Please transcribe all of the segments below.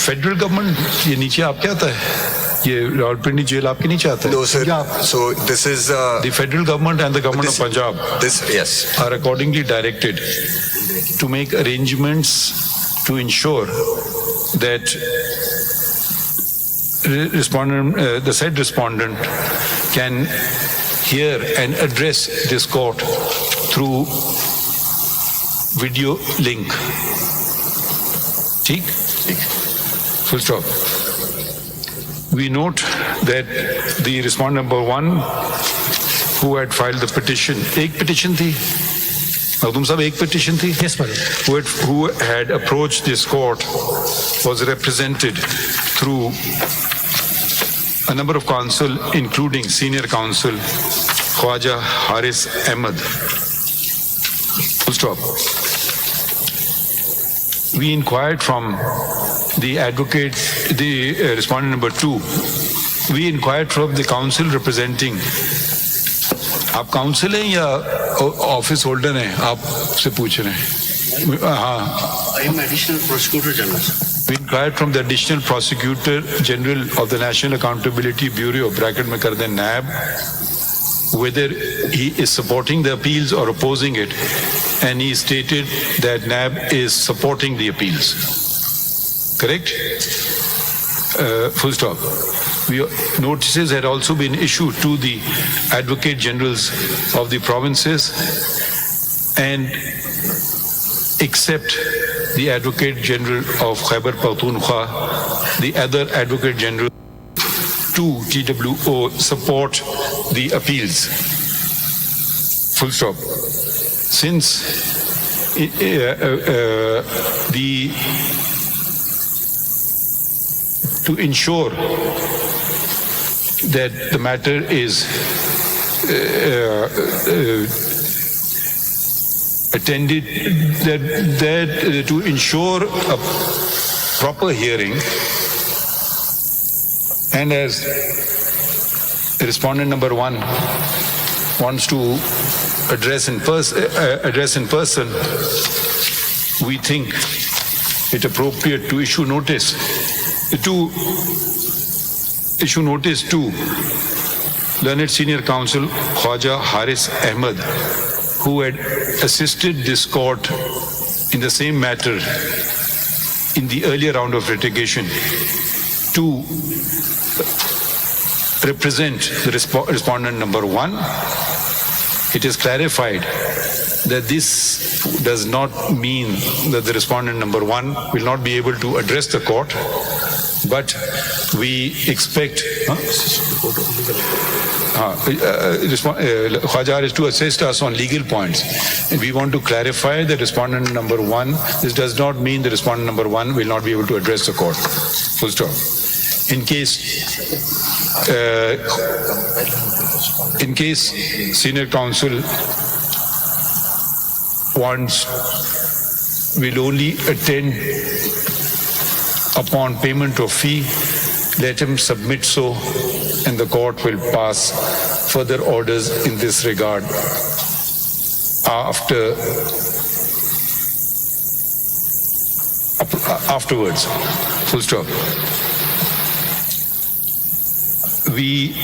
Federal government ये नीचे आपके आता है, ये रावलपिंडी जेल आपके नीचे आता है? No, sir. So this is The federal government and the government of Punjab yes. are accordingly directed to make arrangements to ensure that the said respondent can hear and address this court through video link. ठीक? Full stop. We note that the respondent number one who had filed the petition, एक petition थी, मखदूम साहब एक petition थी? Yes, madam. Who had approached this court was represented through a number of counsel, including senior counsel Khwaja Haris Ahmed. Full stop. We inquired from the advocate, the respondent number two. We inquired from the counsel representing. आप council हैं या office holder हैं? आपसे पूछ रहे हैं. हाँ. I am additional prosecutor general. We inquired from the additional prosecutor general of the National Accountability Bureau, bracket में कर दें NAB, whether he is supporting the appeals or opposing it, and he stated that NAB is supporting the appeals. Correct? Full stop. Notices had also been issued to the Advocate Generals of the provinces, and except the Advocate General of Khyber Pakhtunkhwa, the other Advocate General to TWO support the appeals. Full stop. Since to ensure that the matter is attended, that to ensure a proper hearing, and as respondent number one wants to address in person, we think it appropriate to issue notice to learned senior counsel Khwaja Haris Ahmed, who had assisted this court in the same matter in the earlier round of litigation, to represent the respondent number one. It is clarified that this does not mean that the respondent number one will not be able to address the court, but we expect Khwaja is to assist us on legal points. We want to clarify that respondent number one, this does not mean the respondent number one will not be able to address the court. Full stop. In case senior counsel will only attend upon payment of fee, let him submit so, and the court will pass further orders in this regard afterwards. Full stop. We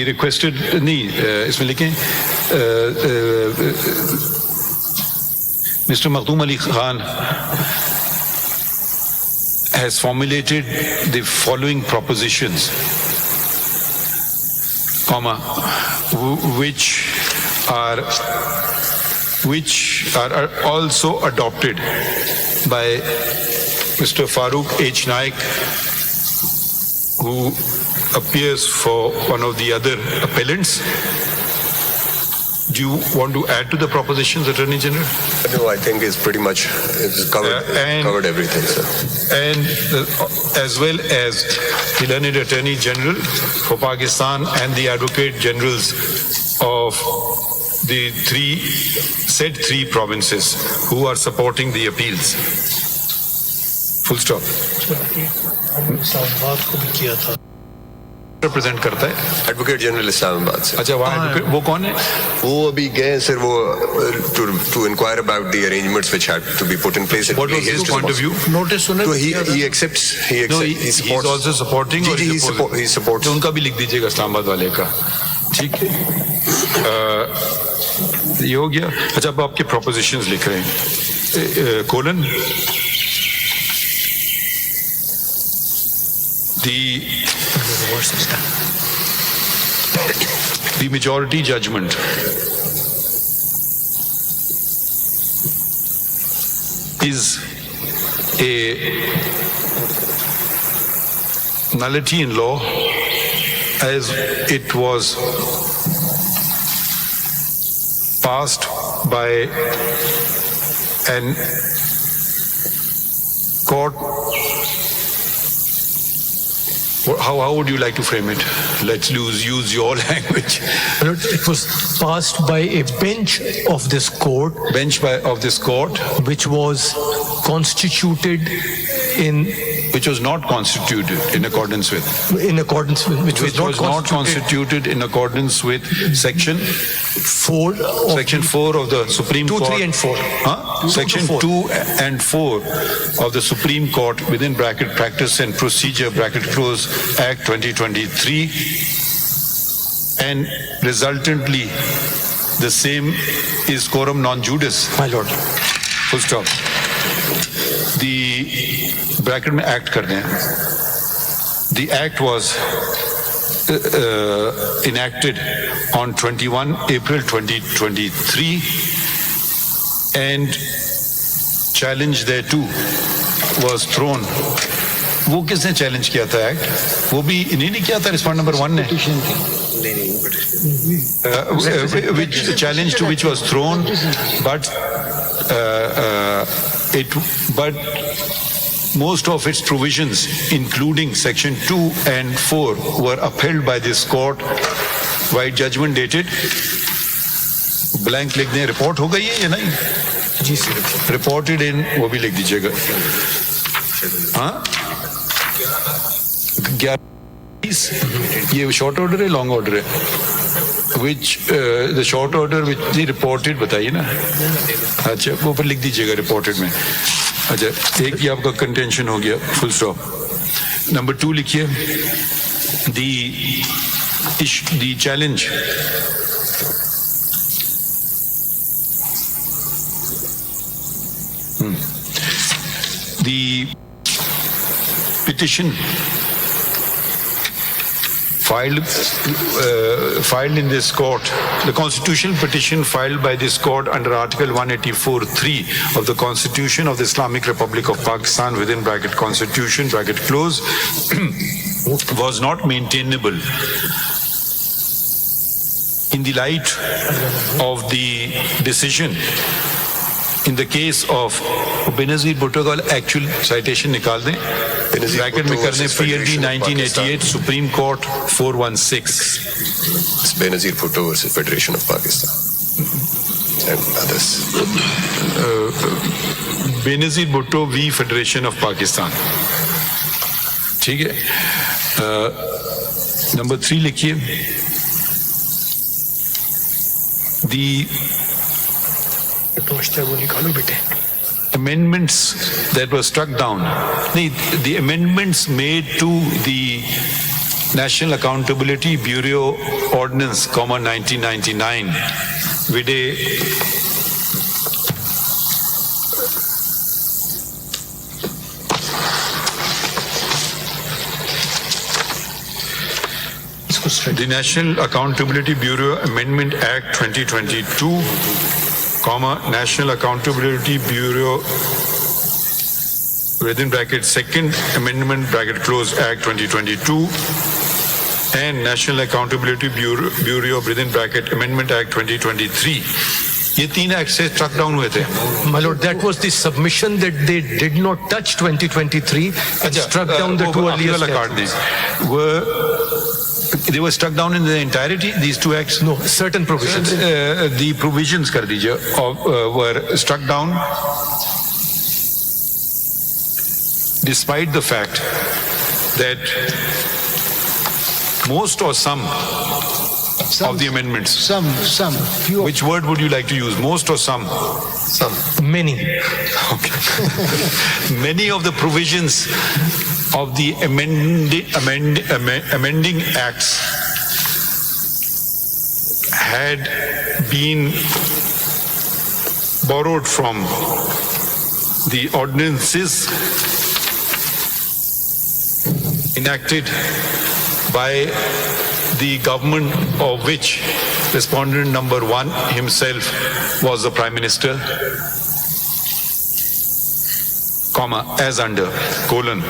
requested, इसमें लिखें, Mr. Makhdoom Ali Khan has formulated the following propositions, which are also adopted by Mr. Farooq H. Naik, who appears for one of the other appellants. Do you want to add to the propositions, Attorney General? No, I think it's pretty much covered everything, sir. And as well as the learned Attorney General for Pakistan and the Advocate Generals of the said three provinces who are supporting the appeals. Full stop. Represent करता है? Advocate general Islamabad से। अच्छा, वो कौन है? वो अभी गए सर, वो to inquire about the arrangements which had to be put in place. What was his point of view? Notice सुने? So he accepts. No, he is also supporting. जी, he supports. तो उनका भी लिख दीजिएगा इस्लामाबाद वाले का, ठीक है? ये हो गया। अच्छा, अब आपके propositions लिख रहे हैं। Colon the majority judgment is a nullity in law as it was passed by an court. How would you like to frame it? Let's use your language. It was passed by a bench of this court, Of this court, which was constituted which was not constituted in accordance with. which was not constituted in accordance with section 4 of section 4 of the Supreme 2, Court. 3 and 4. Huh? Section 2 and 4 of the Supreme Court within bracket Practice and Procedure bracket close Act 2023, and resultantly the same is quorum non judice. My lord. Full stop. The bracket में act कर दें. The act was enacted on 21 April 2023, and challenge thereto was thrown. वो किसने challenge किया था act? वो भी इन्हीं ने किया था, रिस्पॉन्ड नंबर 1 ने, which challenge to which was thrown, but most of its provisions, including section 2 and 4, were upheld by this court. White judgment dated blank लिख दें, रिपोर्ट हो गई है या नहीं? जी सर। रिपोर्टेड इन, वो भी लिख दीजिएगा। हाँ, 11 ये शॉर्ट ऑर्डर है, लॉन्ग ऑर्डर है? Which the short order which the reported बताइए ना। अच्छा, वो ऊपर लिख दीजिएगा रिपोर्टेड में। अच्छा, एक ही आपका कंटेंशन हो गया, फुल स्टॉप। नंबर 2 लिखिए, the challenge the petition filed in this court, the constitutional petition filed by this court under Article 184(3) of the Constitution of the Islamic Republic of Pakistan within bracket Constitution bracket close was not maintainable in the light of the decision in the case of Benazir Bhutto का actual citation निकाल दें, bracket में कर दें, PLD 1988 Supreme Court 416. It's Benazir Bhutto versus Federation of Pakistan and others. Benazir Bhutto v Federation of Pakistan. ठीक है। Number 3 लिखिए, वो निकालो बेटे। amendments that were struck down. The amendments made to the National Accountability Bureau Ordinance, 1999, with the National Accountability Bureau Amendment Act 2022, National Accountability Bureau within bracket Second Amendment bracket close Act 2022, and National Accountability Bureau within bracket Amendment Act 2023. ये 3 act से struck down हुए थे। My lord, that was the submission that they did not touch 2023 and struck down the 2 earlier statutes. They were struck down in the entirety, these 2 acts? No, certain provisions. The provisions कर दीजिए were struck down despite the fact that Most or some of the amendments? Some, few. Which word would you like to use? Most or some? Many. Okay. Many of the provisions of the amending acts had been borrowed from the ordinances enacted by the government of which respondent number 1 himself was the Prime Minister, comma, as under, colon.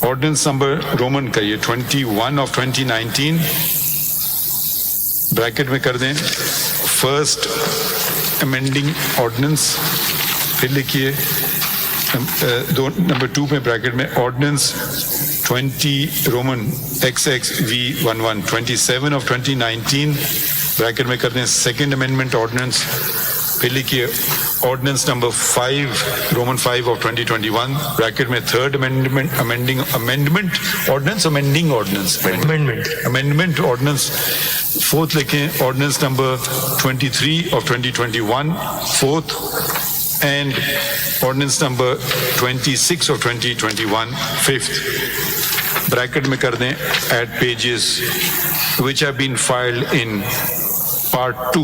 Ordinance number Roman का ये 21 of 2019 bracket में कर दें, first amending ordinance, फिर लिखिए number 2 में bracket में ordinance 20 Roman XXV11 27 of 2019 bracket में कर दें, सेकेंड अमेंडमेंट ऑर्डिनेंस, फिर लिखिए ordinance number 5 roman 5 of 2021 bracket में third amendment ordinance amendment ordinance, fourth लिखें ordinance number 23 of 2021 fourth, and ordinance number 26 of 2021 fifth. Bracket में कर दें at pages which have been filed in part 2